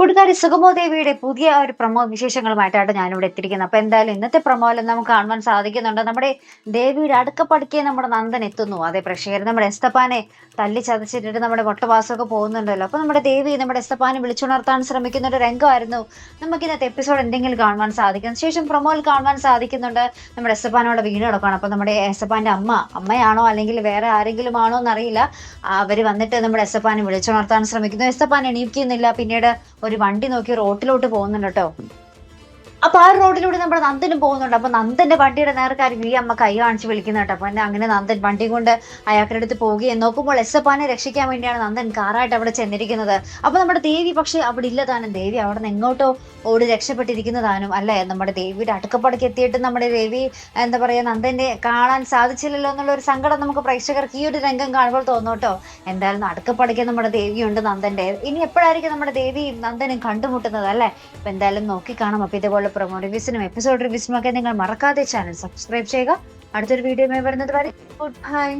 കൂട്ടുകാരി സുഗമോ ദേവിയുടെ പുതിയ ഒരു പ്രൊമോ വിശേഷങ്ങളുമായിട്ടാണ് ഞാനിവിടെ എത്തിയിരിക്കുന്നത്. അപ്പൊ എന്തായാലും ഇന്നത്തെ പ്രൊമോയിൽ നമുക്ക് കാണുവാൻ സാധിക്കുന്നുണ്ട്, നമ്മുടെ ദേവിയുടെ അടുക്കപ്പടിക്കെ നമ്മുടെ നന്ദൻ എത്തുന്നു. അതെ, പ്രേക്ഷകർ നമ്മുടെ എസ്തപ്പാനെ തല്ലി ചതച്ചിട്ടിട്ട് നമ്മുടെ മൊട്ടവാസമൊക്കെ പോകുന്നുണ്ടല്ലോ. അപ്പൊ നമ്മുടെ ദേവി നമ്മുടെ എസ്തപ്പാനെ വിളിച്ചുണർത്താൻ ശ്രമിക്കുന്ന ഒരു രംഗമായിരുന്നു നമുക്ക് ഇന്നത്തെ എപ്പിസോഡ് എന്തെങ്കിലും കാണുവാൻ സാധിക്കും. ശേഷം പ്രൊമോയിൽ കാണുവാൻ സാധിക്കുന്നുണ്ട് നമ്മുടെ എസ്തപ്പാനോട് വീണ് കിടക്കുകയാണ്. അപ്പൊ നമ്മുടെ എസ്തപ്പാന്റെ അമ്മയാണോ അല്ലെങ്കിൽ വേറെ ആരെങ്കിലും ആണോ എന്നറിയില്ല, അവര് വന്നിട്ട് നമ്മുടെ എസ്തപ്പാനെ വിളിച്ചുണർത്താൻ ശ്രമിക്കുന്നു. എസ്തപ്പാൻ എണീക്കുന്നില്ല. പിന്നീട് ഒരു വണ്ടി നോക്കി റോട്ടിലോട്ട് പോകുന്നുണ്ട് കേട്ടോ. അപ്പൊ ആ റോഡിലൂടെ നമ്മുടെ നന്ദനും പോകുന്നുണ്ട്. അപ്പൊ നന്ദന്റെ വണ്ടിയുടെ നേർക്കാരും ഈ അമ്മ കൈ കാണിച്ച് വിളിക്കുന്ന കേട്ടോ. അപ്പൊ അങ്ങനെ നന്ദൻ വണ്ടി കൊണ്ട് അയാളുടെ അടുത്ത് പോവുകയും നോക്കുമ്പോൾ എസ്തപ്പാനെ രക്ഷിക്കാൻ വേണ്ടിയാണ് നന്ദൻ കാറായിട്ട് അവിടെ ചെന്നിരിക്കുന്നത്. അപ്പൊ നമ്മുടെ ദേവി പക്ഷെ അവിടെ ഇല്ല താനും. ദേവി അവിടെ നിന്ന് എങ്ങോട്ടോ ഓടി രക്ഷപ്പെട്ടിരിക്കുന്നതാനും അല്ലെ. നമ്മുടെ ദേവിയുടെ അടുക്കപ്പടക്ക് എത്തിയിട്ട് നമ്മുടെ ദേവി എന്താ പറയാ നന്ദനെ കാണാൻ സാധിച്ചില്ലല്ലോ എന്നുള്ള ഒരു സങ്കടം നമുക്ക് പ്രേക്ഷകർക്ക് ഈ ഒരു രംഗം കാണുമ്പോൾ തോന്നും കേട്ടോ. എന്തായാലും അടുക്കപ്പടയ്ക്ക് നമ്മുടെ ദേവിയുണ്ട് നന്ദന്റെ. ഇനി എപ്പോഴായിരിക്കും നമ്മുടെ ദേവി നന്ദനും കണ്ടുമുട്ടുന്നത് അല്ലെ. അപ്പൊ എന്തായാലും നോക്കി കാണാം. അപ്പൊ ഇതുപോലെ പ്രൊമോ റിവ്യൂസിനും എപ്പിസോഡ് റിവ്യൂസിനും ഒക്കെ നിങ്ങൾ മറക്കാതെ ചാനൽ സബ്സ്ക്രൈബ് ചെയ്യുക. അടുത്തൊരു വീഡിയോ വരുന്നത് വരെ ഗുഡ് ബൈ.